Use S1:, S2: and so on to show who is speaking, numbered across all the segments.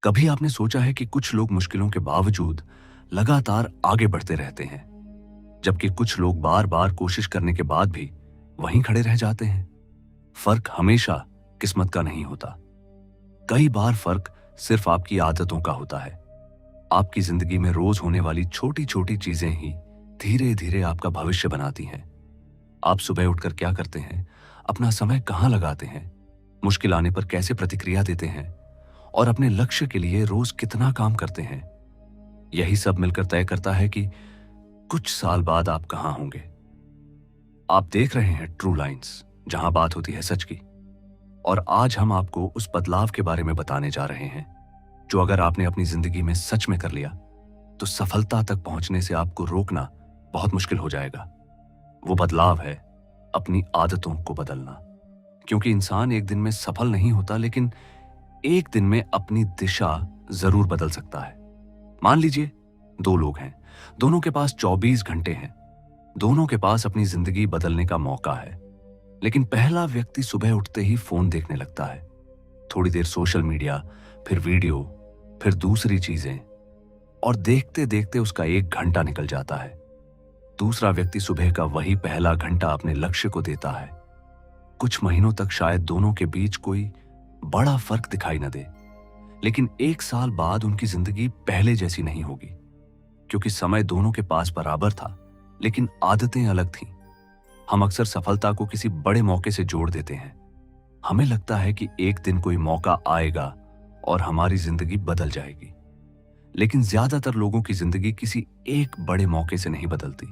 S1: कभी आपने सोचा है कि कुछ लोग मुश्किलों के बावजूद लगातार आगे बढ़ते रहते हैं, जबकि कुछ लोग बार बार कोशिश करने के बाद भी वहीं खड़े रह जाते हैं। फर्क हमेशा किस्मत का नहीं होता। कई बार फर्क सिर्फ आपकी आदतों का होता है। आपकी जिंदगी में रोज होने वाली छोटी छोटी चीजें ही धीरे धीरे आपका भविष्य बनाती हैं। आप सुबह उठकर क्या करते हैं, अपना समय कहाँ लगाते हैं, मुश्किल आने पर कैसे प्रतिक्रिया देते हैं और अपने लक्ष्य के लिए रोज कितना काम करते हैं, यही सब मिलकर तय करता है कि कुछ साल बाद आप कहां होंगे। आप देख रहे हैं ट्रू लाइंस, जहां बात होती है सच की। और आज हम आपको उस बदलाव के बारे में बताने जा रहे हैं जो अगर आपने अपनी जिंदगी में सच में कर लिया तो सफलता तक पहुंचने से आपको रोकना बहुत मुश्किल हो जाएगा। वो बदलाव है अपनी आदतों को बदलना। क्योंकि इंसान एक दिन में सफल नहीं होता, लेकिन एक दिन में अपनी दिशा जरूर बदल सकता है। मान लीजिए दो लोग हैं, दोनों के पास 24 घंटे हैं, दोनों के पास अपनी जिंदगी बदलने का मौका है। लेकिन पहला व्यक्ति सुबह उठते ही फोन देखने लगता है, थोड़ी देर सोशल मीडिया, फिर वीडियो, फिर दूसरी चीजें, और देखते देखते उसका 1 घंटा निकल जाता है। दूसरा व्यक्ति सुबह का वही पहला घंटा अपने लक्ष्य को देता है। कुछ महीनों तक शायद दोनों के बीच कोई बड़ा फर्क दिखाई न दे, लेकिन 1 साल बाद उनकी जिंदगी पहले जैसी नहीं होगी। क्योंकि समय दोनों के पास बराबर था, लेकिन आदतें अलग थीं। हम अक्सर सफलता को किसी बड़े मौके से जोड़ देते हैं। हमें लगता है कि एक दिन कोई मौका आएगा और हमारी जिंदगी बदल जाएगी। लेकिन ज्यादातर लोगों की जिंदगी किसी एक बड़े मौके से नहीं बदलती,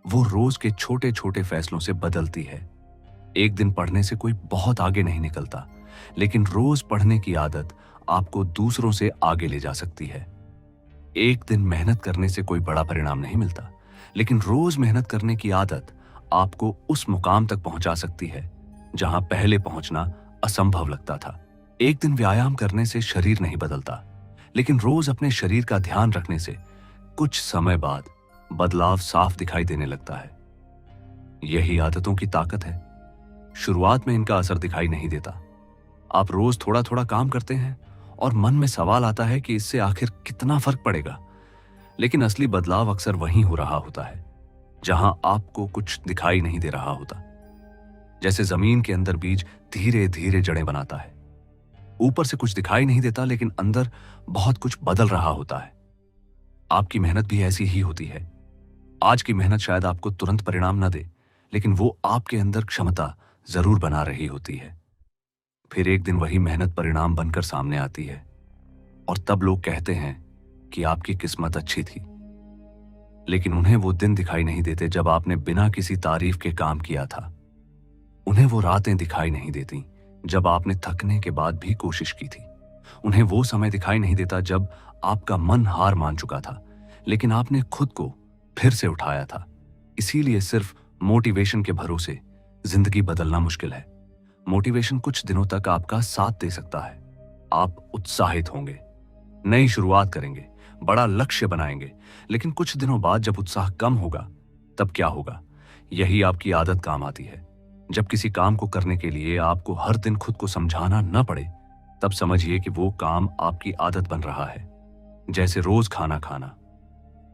S1: वो रोज के छोटे छोटे फैसलों से बदलती है। एक दिन पढ़ने से कोई बहुत आगे नहीं निकलता, लेकिन रोज पढ़ने की आदत आपको दूसरों से आगे ले जा सकती है। एक दिन मेहनत करने से कोई बड़ा परिणाम नहीं मिलता, लेकिन रोज मेहनत करने की आदत आपको उस मुकाम तक पहुंचा सकती है जहां पहले पहुंचना असंभव लगता था। एक दिन व्यायाम करने से शरीर नहीं बदलता, लेकिन रोज अपने शरीर का ध्यान रखने से कुछ समय बाद बदलाव साफ दिखाई देने लगता है। यही आदतों की ताकत है। शुरुआत में इनका असर दिखाई नहीं देता। आप रोज थोड़ा थोड़ा काम करते हैं और मन में सवाल आता है कि इससे आखिर कितना फर्क पड़ेगा। लेकिन असली बदलाव अक्सर वहीं हो रहा होता है जहां आपको कुछ दिखाई नहीं दे रहा होता। जैसे जमीन के अंदर बीज धीरे धीरे जड़ें बनाता है। ऊपर से कुछ दिखाई नहीं देता, लेकिन अंदर बहुत कुछ बदल रहा होता है। आपकी मेहनत भी ऐसी ही होती है। आज की मेहनत शायद आपको तुरंत परिणाम न दे, लेकिन वो आपके अंदर क्षमता जरूर बना रही होती है। फिर एक दिन वही मेहनत परिणाम बनकर सामने आती है, और तब लोग कहते हैं कि आपकी किस्मत अच्छी थी। लेकिन उन्हें वो दिन दिखाई नहीं देते जब आपने बिना किसी तारीफ के काम किया था। उन्हें वो रातें दिखाई नहीं देती जब आपने थकने के बाद भी कोशिश की थी। उन्हें वो समय दिखाई नहीं देता जब आपका मन हार मान चुका था, लेकिन आपने खुद को फिर से उठाया था। इसीलिए सिर्फ मोटिवेशन के भरोसे जिंदगी बदलना मुश्किल है। मोटिवेशन कुछ दिनों तक आपका साथ दे सकता है। आप उत्साहित होंगे, नई शुरुआत करेंगे, बड़ा लक्ष्य बनाएंगे, लेकिन कुछ दिनों बाद जब उत्साह कम होगा तब क्या होगा? यही आपकी आदत काम आती है। जब किसी काम को करने के लिए आपको हर दिन खुद को समझाना न पड़े, तब समझिए कि वो काम आपकी आदत बन रहा है। जैसे रोज खाना खाना।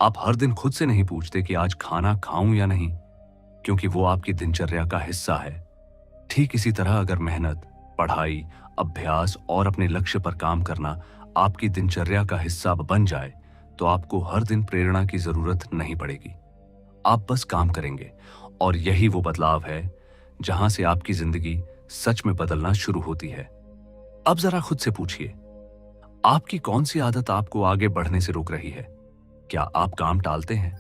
S1: आप हर दिन खुद से नहीं पूछते कि आज खाना खाऊं या नहीं, क्योंकि वो आपकी दिनचर्या का हिस्सा है। ठीक इसी तरह अगर मेहनत, पढ़ाई, अभ्यास और अपने लक्ष्य पर काम करना आपकी दिनचर्या का हिस्सा बन जाए, तो आपको हर दिन प्रेरणा की जरूरत नहीं पड़ेगी। आप बस काम करेंगे, और यही वो बदलाव है जहां से आपकी जिंदगी सच में बदलना शुरू होती है। अब जरा खुद से पूछिए, आपकी कौन सी आदत आपको आगे बढ़ने से रोक रही है? क्या आप काम टालते हैं?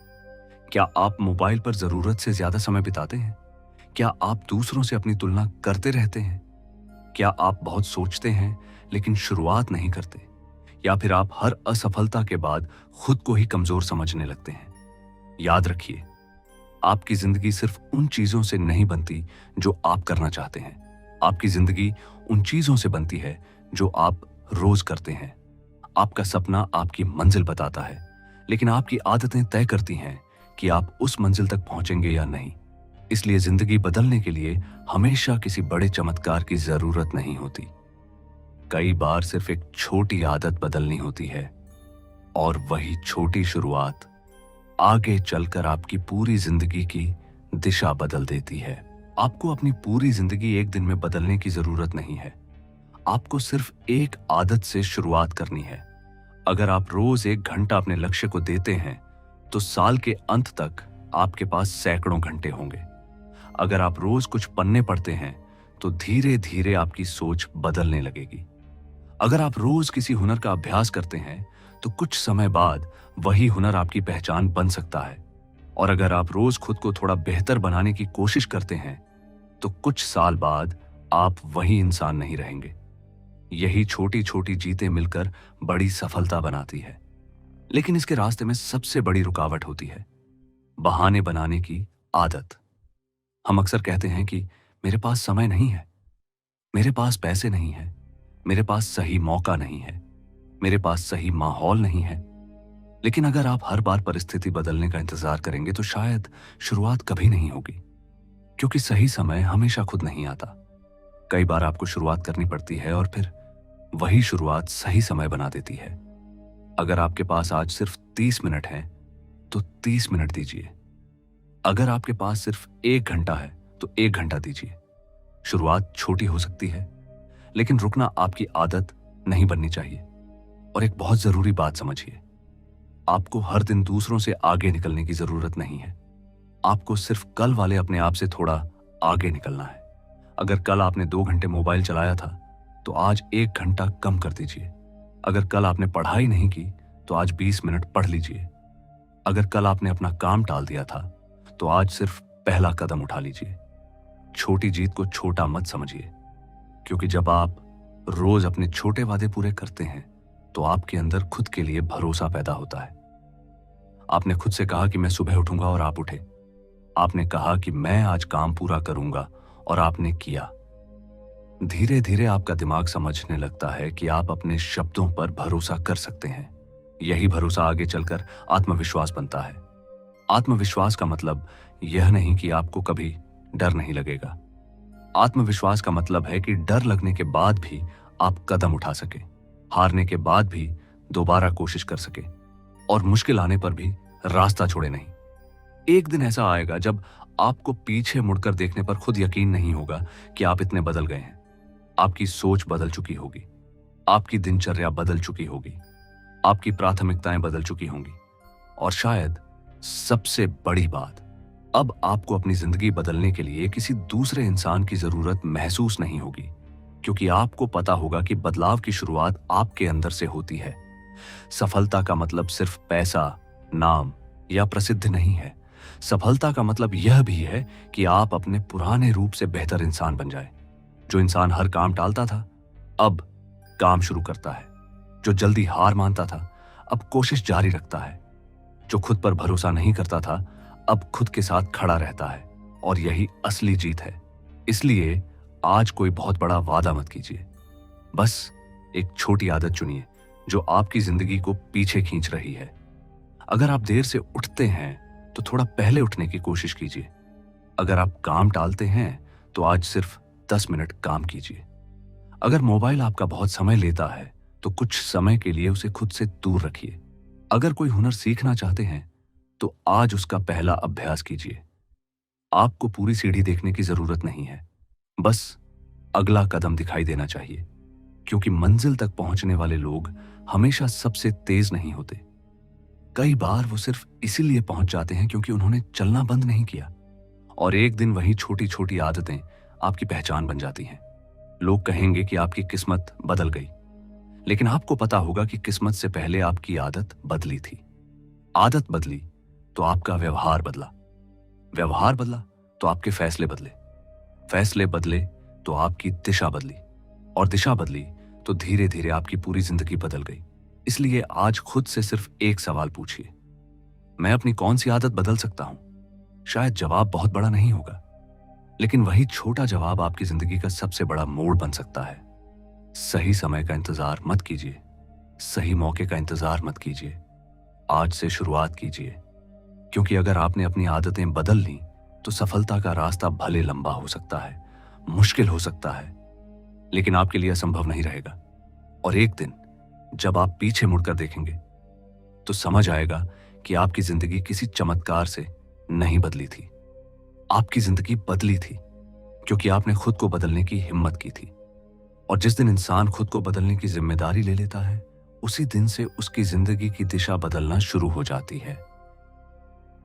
S1: क्या आप मोबाइल पर जरूरत से ज्यादा समय बिताते हैं? क्या आप दूसरों से अपनी तुलना करते रहते हैं? क्या आप बहुत सोचते हैं लेकिन शुरुआत नहीं करते? या फिर आप हर असफलता के बाद खुद को ही कमजोर समझने लगते हैं? याद रखिए, आपकी जिंदगी सिर्फ उन चीजों से नहीं बनती जो आप करना चाहते हैं। आपकी जिंदगी उन चीजों से बनती है जो आप रोज करते हैं। आपका सपना आपकी मंजिल बताता है, लेकिन आपकी आदतें तय करती हैं कि आप उस मंजिल तक पहुंचेंगे या नहीं। इसलिए जिंदगी बदलने के लिए हमेशा किसी बड़े चमत्कार की जरूरत नहीं होती। कई बार सिर्फ एक छोटी आदत बदलनी होती है और वही छोटी शुरुआत आगे चलकर आपकी पूरी जिंदगी की दिशा बदल देती है। आपको अपनी पूरी जिंदगी एक दिन में बदलने की जरूरत नहीं है। आपको सिर्फ एक आदत से शुरुआत करनी है। अगर आप रोज 1 घंटा अपने लक्ष्य को देते हैं तो साल के अंत तक आपके पास सैकड़ों घंटे होंगे। अगर आप रोज कुछ पन्ने पढ़ते हैं तो धीरे धीरे आपकी सोच बदलने लगेगी। अगर आप रोज किसी हुनर का अभ्यास करते हैं तो कुछ समय बाद वही हुनर आपकी पहचान बन सकता है। और अगर आप रोज खुद को थोड़ा बेहतर बनाने की कोशिश करते हैं तो कुछ साल बाद आप वही इंसान नहीं रहेंगे। यही छोटी छोटी जीतें मिलकर बड़ी सफलता बनाती है। लेकिन इसके रास्ते में सबसे बड़ी रुकावट होती है बहाने बनाने की आदत। हम अक्सर कहते हैं कि मेरे पास समय नहीं है, मेरे पास पैसे नहीं है, मेरे पास सही मौका नहीं है, मेरे पास सही माहौल नहीं है। लेकिन अगर आप हर बार परिस्थिति बदलने का इंतजार करेंगे तो शायद शुरुआत कभी नहीं होगी, क्योंकि सही समय हमेशा खुद नहीं आता। कई बार आपको शुरुआत करनी पड़ती है और फिर वही शुरुआत सही समय बना देती है। अगर आपके पास आज सिर्फ 30 मिनट है तो 30 मिनट दीजिए। अगर आपके पास सिर्फ 1 घंटा है तो 1 घंटा दीजिए। शुरुआत छोटी हो सकती है, लेकिन रुकना आपकी आदत नहीं बननी चाहिए। और एक बहुत जरूरी बात समझिए, आपको हर दिन दूसरों से आगे निकलने की जरूरत नहीं है। आपको सिर्फ कल वाले अपने आप से थोड़ा आगे निकलना है। अगर कल आपने 2 घंटे मोबाइल चलाया था तो आज 1 घंटा कम कर दीजिए। अगर कल आपने पढ़ाई नहीं की तो आज 20 मिनट पढ़ लीजिए। अगर कल आपने अपना काम टाल दिया था तो आज सिर्फ पहला कदम उठा लीजिए। छोटी जीत को छोटा मत समझिए, क्योंकि जब आप रोज अपने छोटे वादे पूरे करते हैं तो आपके अंदर खुद के लिए भरोसा पैदा होता है। आपने खुद से कहा कि मैं सुबह उठूंगा और आप उठे। आपने कहा कि मैं आज काम पूरा करूंगा और आपने किया। धीरे धीरे आपका दिमाग समझने लगता है कि आप अपने शब्दों पर भरोसा कर सकते हैं। यही भरोसा आगे चलकर आत्मविश्वास बनता है। आत्मविश्वास का मतलब यह नहीं कि आपको कभी डर नहीं लगेगा। आत्मविश्वास का मतलब है कि डर लगने के बाद भी आप कदम उठा सके, हारने के बाद भी दोबारा कोशिश कर सके और मुश्किल आने पर भी रास्ता छोड़े नहीं। एक दिन ऐसा आएगा जब आपको पीछे मुड़कर देखने पर खुद यकीन नहीं होगा कि आप इतने बदल गए हैं। आपकी सोच बदल चुकी होगी, आपकी दिनचर्या बदल चुकी होगी, आपकी प्राथमिकताएं बदल चुकी होंगी और शायद सबसे बड़ी बात, अब आपको अपनी जिंदगी बदलने के लिए किसी दूसरे इंसान की जरूरत महसूस नहीं होगी, क्योंकि आपको पता होगा कि बदलाव की शुरुआत आपके अंदर से होती है। सफलता का मतलब सिर्फ पैसा, नाम या प्रसिद्धि नहीं है। सफलता का मतलब यह भी है कि आप अपने पुराने रूप से बेहतर इंसान बन जाए। जो इंसान हर काम टालता था अब काम शुरू करता है। जो जल्दी हार मानता था अब कोशिश जारी रखता है। जो खुद पर भरोसा नहीं करता था अब खुद के साथ खड़ा रहता है। और यही असली जीत है। इसलिए आज कोई बहुत बड़ा वादा मत कीजिए, बस एक छोटी आदत चुनिए जो आपकी जिंदगी को पीछे खींच रही है। अगर आप देर से उठते हैं तो थोड़ा पहले उठने की कोशिश कीजिए। अगर आप काम टालते हैं तो आज सिर्फ 10 मिनट काम कीजिए। अगर मोबाइल आपका बहुत समय लेता है तो कुछ समय के लिए उसे खुद से दूर रखिए। अगर कोई हुनर सीखना चाहते हैं तो आज उसका पहला अभ्यास कीजिए। आपको पूरी सीढ़ी देखने की जरूरत नहीं है, बस अगला कदम दिखाई देना चाहिए, क्योंकि मंजिल तक पहुंचने वाले लोग हमेशा सबसे तेज नहीं होते। कई बार वो सिर्फ इसीलिए पहुंच जाते हैं क्योंकि उन्होंने चलना बंद नहीं किया। और एक दिन वही छोटी छोटी आदतें आपकी पहचान बन जाती हैं। लोग कहेंगे कि आपकी किस्मत बदल गई, लेकिन आपको पता होगा कि किस्मत से पहले आपकी आदत बदली थी। आदत बदली तो आपका व्यवहार बदला, व्यवहार बदला तो आपके फैसले बदले, फैसले बदले तो आपकी दिशा बदली, और दिशा बदली तो धीरे धीरे आपकी पूरी जिंदगी बदल गई। इसलिए आज खुद से सिर्फ एक सवाल पूछिए, मैं अपनी कौन सी आदत बदल सकता हूं? शायद जवाब बहुत बड़ा नहीं होगा, लेकिन वही छोटा जवाब आपकी जिंदगी का सबसे बड़ा मोड़ बन सकता है। सही समय का इंतजार मत कीजिए, सही मौके का इंतजार मत कीजिए। आज से शुरुआत कीजिए, क्योंकि अगर आपने अपनी आदतें बदल ली तो सफलता का रास्ता भले लंबा हो सकता है, मुश्किल हो सकता है, लेकिन आपके लिए असंभव नहीं रहेगा। और एक दिन जब आप पीछे मुड़कर देखेंगे तो समझ आएगा कि आपकी जिंदगी किसी चमत्कार से नहीं बदली थी। आपकी जिंदगी बदली थी क्योंकि आपने खुद को बदलने की हिम्मत की थी। और जिस दिन इंसान खुद को बदलने की जिम्मेदारी ले लेता है, उसी दिन से उसकी जिंदगी की दिशा बदलना शुरू हो जाती है।